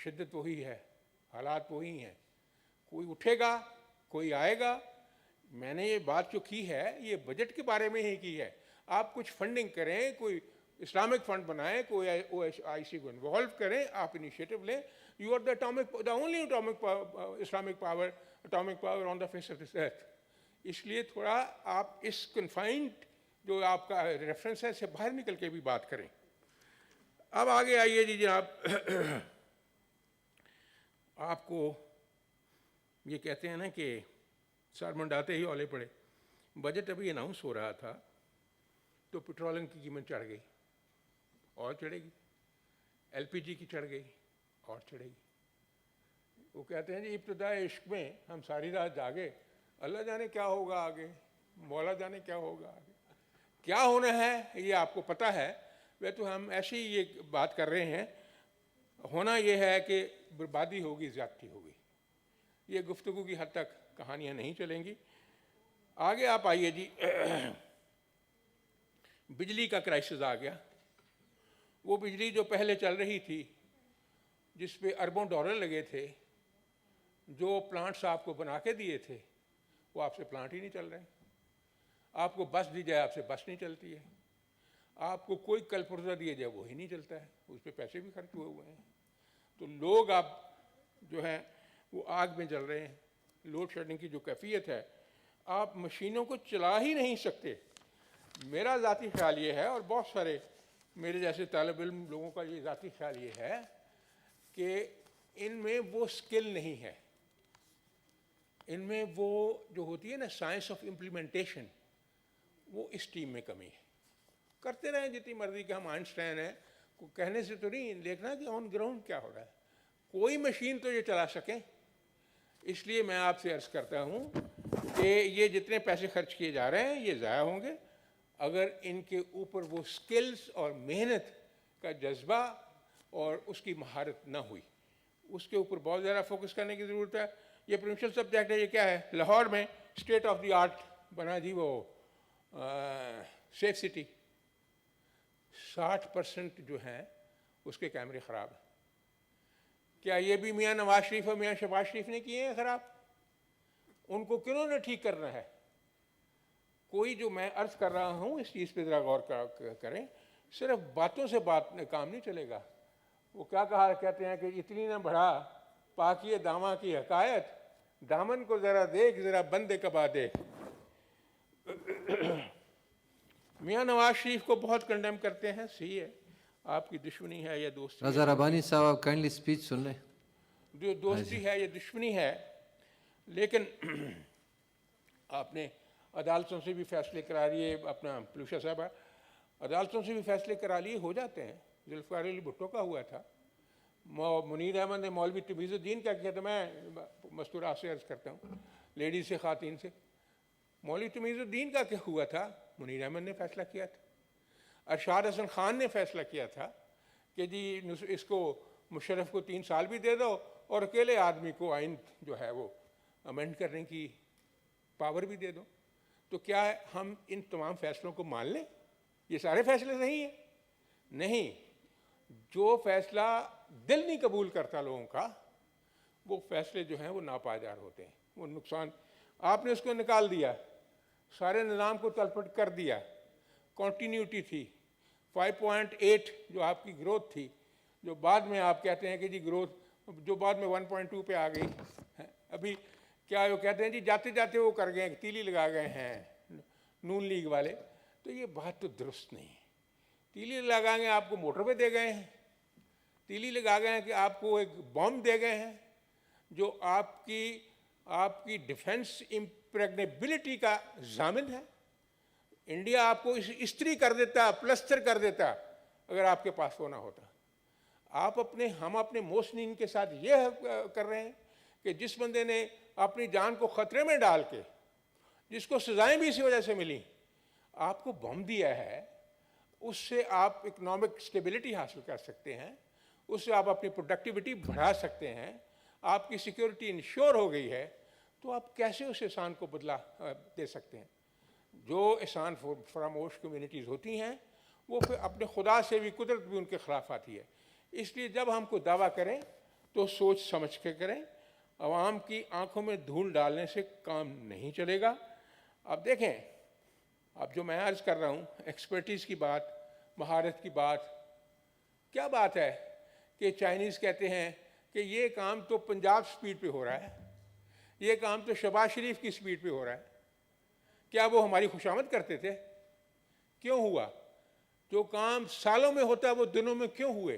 شدت وہی ہے، حالات وہی ہیں، کوئی اٹھے گا، کوئی آئے گا. میں نے یہ بات جو کی ہے یہ بجٹ کے بارے میں ہی کی ہے. آپ کچھ فنڈنگ کریں، کوئی اسلامک فنڈ بنائیں، کوئی OIC کو انوالو کریں، آپ انیشیٹو لیں. You are the only Islamic power on the face of this earth. اس لیے تھوڑا آپ اس کنفائنڈ جو آپ کا ریفرنس ہے سے باہر نکل کے بھی بات کریں. اب آگے آئیے جی جناب. آپ کو یہ کہتے ہیں نا کہ سر منڈاتے ہی اولے پڑے. بجٹ ابھی اناؤنس ہو رہا تھا تو پیٹرولیم کی قیمت چڑھ گئی اور چڑھے گی، LPG کی چڑھ گئی اور چڑھے گی. وہ کہتے ہیں جی ابتدائے عشق میں ہم ساری رات جاگے، اللہ جانے کیا ہوگا آگے، مولا جانے کیا ہوگا آگے. کیا ہونا ہے یہ آپ کو پتہ ہے. وہ تو ہم ایسی یہ بات کر رہے ہیں. ہونا یہ ہے کہ بربادی ہوگی، زیادتی ہوگی. یہ گفتگو کی حد تک کہانیاں نہیں چلیں گی. آگے آپ آئیے جی. بجلی کا کرائسس آ گیا. وہ بجلی جو پہلے چل رہی تھی جس پہ اربوں ڈالر لگے تھے، جو پلانٹس آپ کو بنا کے دیے تھے وہ آپ سے پلانٹ ہی نہیں چل رہے. آپ کو بس دی جائے آپ سے بس نہیں چلتی ہے. آپ کو کوئی کل پرزہ دیا جائے وہی نہیں چلتا ہے، اس پہ پیسے بھی خرچ ہوئے ہوئے ہیں. تو لوگ اب جو ہیں وہ آگ میں جل رہے ہیں. لوڈ شیڈنگ کی جو کیفیت ہے، آپ مشینوں کو چلا ہی نہیں سکتے. میرا ذاتی خیال یہ ہے، اور بہت سارے میرے جیسے طالب علم لوگوں کا یہ ذاتی خیال یہ ہے کہ ان میں وہ سکل نہیں ہے. ان میں وہ جو ہوتی ہے نا سائنس آف امپلیمنٹیشن، وہ اس ٹیم میں کمی ہے. کرتے رہیں جتنی مرضی کہ ہم آئنسٹائن ہیں، کہنے سے تو نہیں، دیکھنا کہ آن گراؤنڈ کیا ہو رہا ہے. کوئی مشین تو یہ چلا سکیں. اس لیے میں آپ سے عرض کرتا ہوں کہ یہ جتنے پیسے خرچ کیے جا رہے ہیں یہ ضائع ہوں گے اگر ان کے اوپر وہ سکلز اور محنت کا جذبہ اور اس کی مہارت نہ ہوئی. اس کے اوپر بہت زیادہ فوکس کرنے کی ضرورت ہے. یہ پروونشل سبجیکٹ ہے. یہ کیا ہے؟ لاہور میں اسٹیٹ آف دی آرٹ بنا جی وہ سیف سٹی. 60% جو ہیں اس کے کیمرے خراب ہیں. کیا یہ بھی میاں نواز شریف اور میاں شہباز شریف نے کیے ہیں خراب؟ ان کو کنہوں نے ٹھیک کرنا ہے؟ کوئی جو میں عرض کر رہا ہوں اس چیز پہ ذرا غور کریں. صرف باتوں سے کام نہیں چلے گا. وہ کیا کہتے ہیں کہ اتنی نہ بڑھا پاکی داماں کی حکایت، دامن کو ذرا دیکھ ذرا بندے کبا دیکھ. میاں نواز شریف کو بہت کنڈیم کرتے ہیں. صحیح ہے، آپ کی دشمنی ہے یا دوستی رضا ربانی صاحب آپ کائنڈلی اسپیچ سن لیں. جو دوستی ہے یا دشمنی ہے، لیکن آپ نے عدالتوں سے بھی فیصلے کرا لیے. اپنا پلوشا صاحب عدالتوں سے بھی فیصلے کرا لیے، ہو جاتے ہیں. ذوالفقار علی بھٹو کا ہوا تھا. منیر احمد نے مولوی تمیز الدین کا کیا تھا. میں مستورات سے عرض کرتا ہوں، لیڈیز سے، خواتین سے. مولوی تمیز الدین کا کیا ہوا تھا؟ منیر احمد نے فیصلہ کیا تھا. ارشاد حسن خان نے فیصلہ کیا تھا کہ جی اس کو مشرف کو 3 سال بھی دے دو اور اکیلے آدمی کو آئین جو ہے وہ امینڈ کرنے کی پاور بھی دے دو. تو کیا ہم ان تمام فیصلوں کو مان لیں؟ یہ سارے فیصلے صحیح ہیں؟ نہیں. جو فیصلہ دل نہیں قبول کرتا لوگوں کا، وہ فیصلے جو ہیں وہ ناپائیدار ہوتے ہیں، وہ نقصان. آپ نے اس کو نکال دیا، سارے نظام کو تلپٹ کر دیا. کنٹینیوٹی تھی. 5.8 جو آپ کی گروتھ تھی، جو بعد میں آپ کہتے ہیں کہ جی گروتھ جو بعد میں 1.2 پہ آ گئی. ابھی کیا وہ کہتے ہیں جی جاتے جاتے وہ کر گئے، تیلی لگا گئے ہیں نون لیگ والے. تو یہ بات تو درست نہیں ہے. تیلی لگا گئے آپ کو موٹر پہ دے گئے ہیں. تیلی لگا گئے ہیں کہ آپ کو ایک بم دے گئے ہیں جو آپ کی ڈیفنس امپریگنیبلٹی کا ضامن ہے. انڈیا آپ کو استری کر دیتا، پلسٹر کر دیتا اگر آپ کے پاس وہ نہ ہوتا. ہم اپنے محسنین کے ساتھ یہ کر رہے ہیں کہ جس بندے نے اپنی جان کو خطرے میں ڈال کے، جس کو سزائیں بھی اسی وجہ سے ملی، آپ کو بم دیا ہے. اس سے آپ اکنامک سٹیبلٹی حاصل کر سکتے ہیں، اس سے آپ اپنی پروڈکٹیوٹی بڑھا سکتے ہیں، آپ کی سیکیورٹی انشور ہو گئی ہے. تو آپ کیسے اس احسان کو بدلا دے سکتے ہیں؟ جو احسان فراموش کمیونٹیز ہوتی ہیں وہ پھر اپنے خدا سے بھی، قدرت بھی ان کے خلاف آتی ہے. اس لیے جب ہم کو دعویٰ کریں تو سوچ سمجھ کے کریں. عوام کی آنکھوں میں دھول ڈالنے سے کام نہیں چلے گا. اب دیکھیں، اب جو میں عرض کر رہا ہوں، ایکسپرٹیز کی بات، مہارت کی بات، کیا بات ہے کہ چائنیز کہتے ہیں کہ یہ کام تو پنجاب سپیڈ پہ ہو رہا ہے، یہ کام تو شہباز شریف کی سپیڈ پہ ہو رہا ہے. کیا وہ ہماری خوشامد کرتے تھے؟ کیوں ہوا؟ جو کام سالوں میں ہوتا ہے وہ دنوں میں کیوں ہوئے؟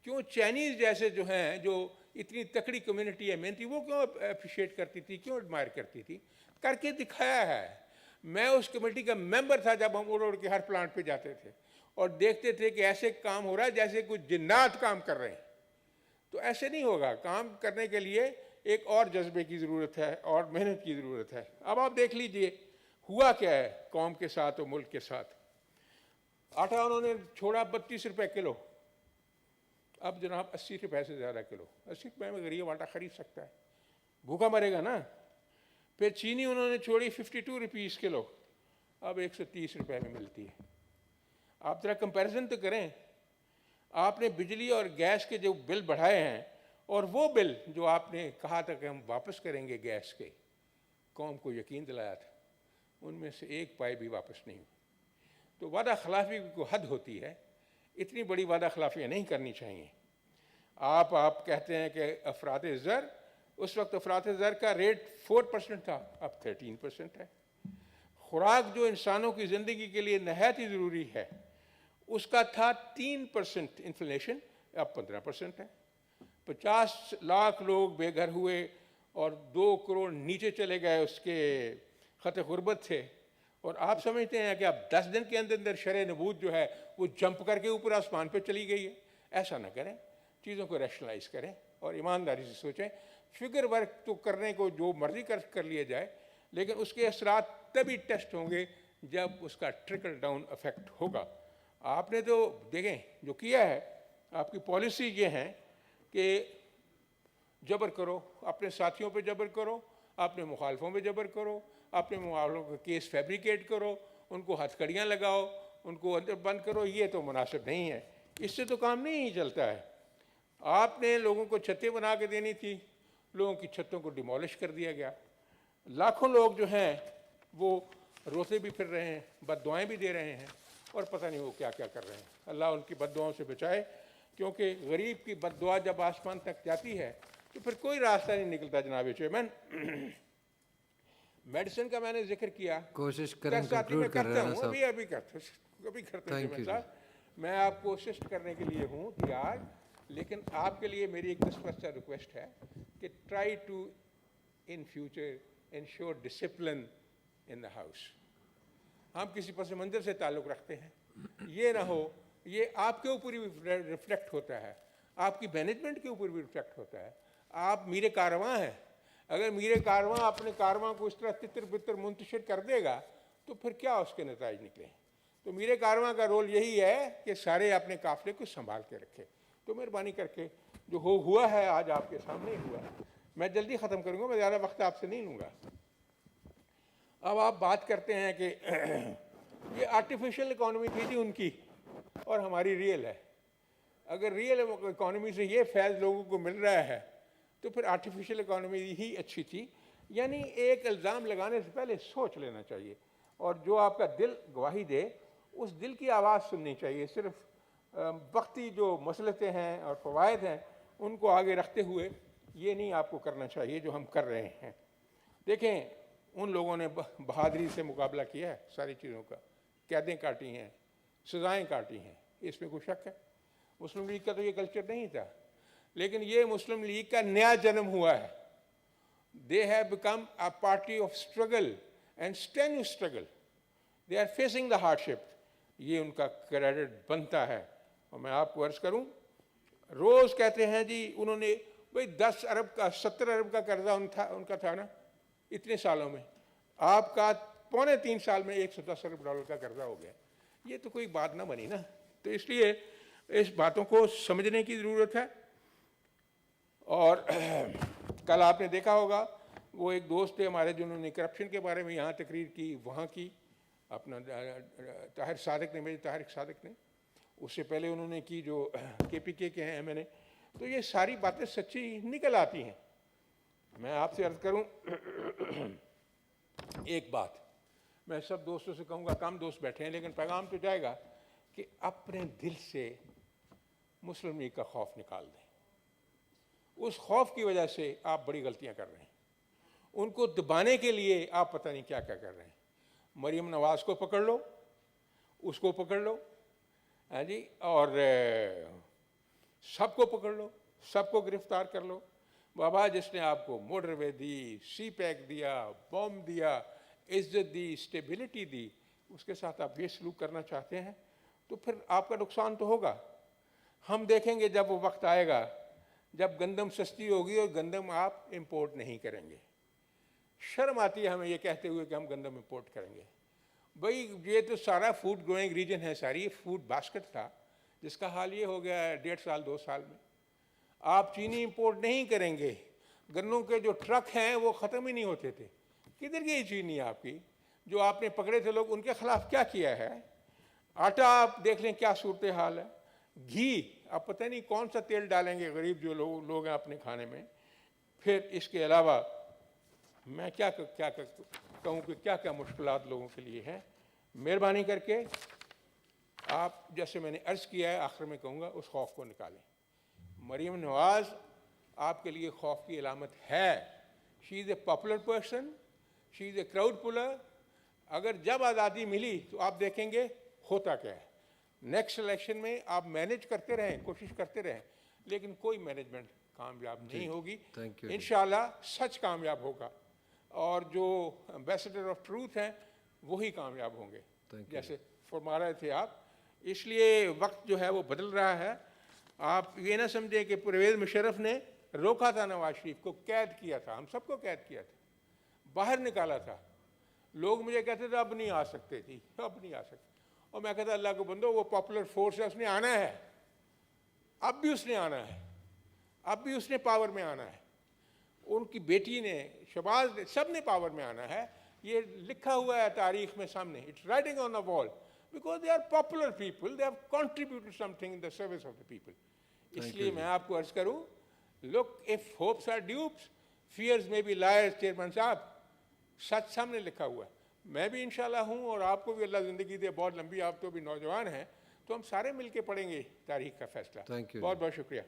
کیوں چائنیز جیسے جو ہیں، جو اتنی تکڑی کمیونٹی ہے محنتی، وہ کیوں اپریشیٹ کرتی تھی، کیوں ایڈمائر کرتی تھی؟ کر کے دکھایا ہے. میں اس کمیٹی کا ممبر تھا جب ہم اڑ کے ہر پلانٹ پہ جاتے تھے اور دیکھتے تھے کہ ایسے کام ہو رہا ہے جیسے کچھ جنات کام کر رہے ہیں. تو ایسے نہیں ہوگا. کام کرنے کے لیے ایک اور جذبے کی ضرورت ہے اور محنت کی ضرورت ہے. اب آپ دیکھ لیجئے ہوا کیا ہے قوم کے ساتھ اور ملک کے ساتھ. آٹا انہوں نے چھوڑا 32 روپے کلو، اب جناب 80 روپے سے زیادہ کلو. 80 روپے میں غریب آٹا خرید سکتا ہے، بھوکا مرے گا نا. پھر چینی انہوں نے چھوڑی 52 روپیز کلو، اب 130 روپے میں ملتی ہے. آپ ذرا کمپیریزن تو کریں. آپ نے بجلی اور گیس کے جو بل بڑھائے ہیں اور وہ بل جو آپ نے کہا تھا کہ ہم واپس کریں گے گیس کے، قوم کو یقین دلایا تھا، ان میں سے ایک پائی بھی واپس نہیں ہوئی. تو وعدہ خلافی کی کوئی حد ہوتی ہے، اتنی بڑی وعدہ خلافیاں نہیں کرنی چاہیے. آپ کہتے ہیں کہ افراط زر، اس وقت افراط زر کا ریٹ 4% تھا، اب 13% ہے. خوراک جو انسانوں کی زندگی کے لیے نہایت ہی ضروری ہے، اس کا تھا 3% انفلیشن، اب 15% ہے. 50 لاکھ لوگ بے گھر ہوئے اور 2 کروڑ نیچے چلے گئے، اس کے خط غربت تھے. اور آپ سمجھتے ہیں کہ اب 10 دن کے اندر شرح نبوت جو ہے وہ جمپ کر کے اوپر آسمان پہ چلی گئی ہے. ایسا نہ کریں، چیزوں کو ریشنلائز کریں اور ایمانداری سے سوچیں. فگر ورک تو کرنے کو جو مرضی کر لیا جائے، لیکن اس کے اثرات تبھی ٹیسٹ ہوں گے جب اس کا ٹرکل ڈاؤن افیکٹ ہوگا. آپ نے تو دیکھیں جو کیا ہے، آپ کی پالیسی یہ ہے کہ جبر کرو، اپنے ساتھیوں پہ جبر کرو، اپنے مخالفوں پہ جبر کرو، اپنے مخالفوں کا کیس فیبریکیٹ کرو، ان کو ہتھ کڑیاں لگاؤ، ان کو اندر بند کرو. یہ تو مناسب نہیں ہے، اس سے تو کام نہیں چلتا ہے. آپ نے لوگوں کو چھتیں بنا کے دینی تھی، لوگوں کی چھتوں کو ڈیمولش کر دیا گیا. لاکھوں لوگ جو ہیں وہ روتے بھی پھر رہے ہیں، بد دعائیں بھی دے رہے ہیں، اور پتہ نہیں وہ کیا کیا کر رہے ہیں. اللہ ان کی بد دعاؤں سے بچائے، کیونکہ غریب کی بد دعا جب آسمان تک جاتی ہے تو پھر کوئی راستہ نہیں نکلتا. جناب چیئرمین، میڈیسن کا میں نے ذکر کیا، کوشش کریں ساتھی میں کنکلوڈ کر کرتا رہے ہیں ہوں، ابھی کرتا ہوں چیئرمین صاحب. میں آپ کو اسسٹ کرنے کے لیے ہوں تیار، لیکن آپ کے لیے میری ایک دستپرچہ ریکویسٹ ہے کہ try to in future ensure discipline in the house. ہم کسی پس منظر سے تعلق رکھتے ہیں، یہ نہ ہو. یہ آپ کے اوپر بھی ریفلیکٹ ہوتا ہے، آپ کی مینجمنٹ کے اوپر بھی ریفلیکٹ ہوتا ہے. آپ میرے کارواں ہیں، اگر میرے کارواں اپنے کارواں کو اس طرح تتر بتر منتشر کر دے گا تو پھر کیا اس کے نتائج نکلیں. تو میرے کارواں کا رول یہی ہے کہ سارے اپنے قافلے کو سنبھال کے رکھے. تو مہربانی کر کے جو ہوا ہے آج آپ کے سامنے ہوا ہے. میں جلدی ختم کروں گا، میں زیادہ وقت آپ سے نہیں لوں گا. اب آپ بات کرتے ہیں کہ یہ آرٹیفیشل اکانومی تھی جی ان کی، اور ہماری ریئل ہے. اگر ریئل اکانومی سے یہ فیض لوگوں کو مل رہا ہے تو پھر آرٹیفیشل اکانومی ہی اچھی تھی. یعنی ایک الزام لگانے سے پہلے سوچ لینا چاہیے، اور جو آپ کا دل گواہی دے اس دل کی آواز سننی چاہیے. صرف وقتی جو مصلحتیں ہیں اور فوائد ہیں ان کو آگے رکھتے ہوئے یہ نہیں آپ کو کرنا چاہیے جو ہم کر رہے ہیں. دیکھیں، ان لوگوں نے بہادری سے مقابلہ کیا ہے، ساری چیزوں کا، قیدیں کاٹی ہیں، سزائیں کاٹی ہیں، اس میں کوئی شک ہے. مسلم لیگ کا تو یہ کلچر نہیں تھا، لیکن یہ مسلم لیگ کا نیا جنم ہوا ہے. They have become a party of struggle and strenuous struggle. They are facing the hardship. یہ ان کا کریڈٹ بنتا ہے. اور میں آپ کو عرض کروں، روز کہتے ہیں جی انہوں نے بھئی 10 ارب کا 70 ارب کا قرضہ ان کا تھا نا اتنے سالوں میں. آپ کا 3.25 سال میں 110 ارب ڈالر کا قرضہ ہو گیا. یہ تو کوئی بات نہ بنی نا. تو اس لیے اس باتوں کو سمجھنے کی ضرورت ہے. اور کل آپ نے دیکھا ہوگا وہ ایک دوست تھے ہمارے جنہوں نے کرپشن کے بارے میں یہاں تقریر کی، وہاں کی، اپنا طاہر صادق نے، میرے طاہر صادق نے. اس سے پہلے انہوں نے کی جو کے پی کے ہیں ایم این اے. تو یہ ساری باتیں سچی نکل آتی ہیں. میں آپ سے عرض کروں ایک بات میں سب دوستوں سے کہوں گا, کم دوست بیٹھے ہیں لیکن پیغام تو جائے گا, کہ اپنے دل سے مسلم لیگ کا خوف نکال دیں. اس خوف کی وجہ سے آپ بڑی غلطیاں کر رہے ہیں. ان کو دبانے کے لیے آپ پتہ نہیں کیا کیا کر رہے ہیں. مریم نواز کو پکڑ لو, اس کو پکڑ لو, ہاں جی, اور سب کو پکڑ لو, سب کو گرفتار کر لو. بابا جس نے آپ کو موٹر وے دی, سی پیک دیا, بوم دیا, عزت دی, اسٹیبلٹی دی, اس کے ساتھ آپ یہ سلوک کرنا چاہتے ہیں تو پھر آپ کا نقصان تو ہوگا. ہم دیکھیں گے جب وہ وقت آئے گا جب گندم سستی ہوگی اور گندم آپ امپورٹ نہیں کریں گے. شرم آتی ہے ہمیں یہ کہتے ہوئے کہ ہم گندم امپورٹ کریں گے. بھئی یہ تو سارا فوڈ گروئنگ ریجن ہے, ساری فوڈ باسکٹ تھا جس کا حال یہ ہو گیا ہے 1.5 سال 2 سال میں. آپ چینی امپورٹ نہیں کریں گے, گنوں کے جو ٹرک ہیں وہ ختم ہی نہیں ہوتے تھے. کدھر گئی چینی آپ کی؟ جو آپ نے پکڑے تھے لوگ, ان کے خلاف کیا کیا ہے؟ آٹا آپ دیکھ لیں کیا صورتحال ہے. گھی آپ پتہ نہیں کون سا تیل ڈالیں گے غریب جو لوگ ہیں اپنے کھانے میں. پھر اس کے علاوہ میں کیا کہوں کہ کیا کیا مشکلات لوگوں کے لیے ہیں. مہربانی کر کے آپ, جیسے میں نے عرض کیا ہے, آخر میں کہوں گا اس خوف کو نکالیں. مریم نواز آپ کے لیے خوف کی علامت ہے. She is a popular person, she is a crowd puller. اگر جب آزادی ملی تو آپ دیکھیں گے ہوتا کیا ہے. نیکسٹ الیکشن میں آپ مینیج کرتے رہیں, کوشش کرتے رہیں, لیکن کوئی مینجمنٹ کامیاب نہیں ہوگی. انشاءاللہ سچ کامیاب ہوگا اور جو ایمبیسڈر آف ٹروتھ ہیں وہی کامیاب ہوں گے, جیسے فرما رہے تھے آپ. اس لیے وقت جو ہے وہ بدل رہا ہے. آپ یہ نہ سمجھیں کہ پرویز مشرف نے روکا تھا نواز شریف کو, قید کیا تھا, ہم سب کو قید کیا تھا, باہر نکالا تھا. لوگ مجھے کہتے تھے اب نہیں آ سکتے تھی, اب نہیں آ سکتے, اور میں کہتا اللہ کو بندو, وہ پاپولر فورس ہے, اس نے آنا ہے, اب بھی اس نے آنا ہے, اب بھی اس نے پاور میں آنا ہے. ان کی بیٹی نے, شہباز نے, سب نے پاور میں آنا ہے. یہ لکھا ہوا ہے تاریخ میں سامنے, it's writing on the wall, because they are popular people, they have contributed something in the service of the people. اس لیے میں آپ کو عرض کروں, look if hopes are dupes, fears may be liars. Chairman صاحب, سچ سامنے لکھا ہوا ہے. میں بھی انشاءاللہ ہوں, اور آپ کو بھی اللہ زندگی دے بہت لمبی, آپ تو بھی نوجوان ہیں, تو ہم سارے مل کے پڑھیں گے تاریخ کا فیصلہ. بہت بہت شکریہ.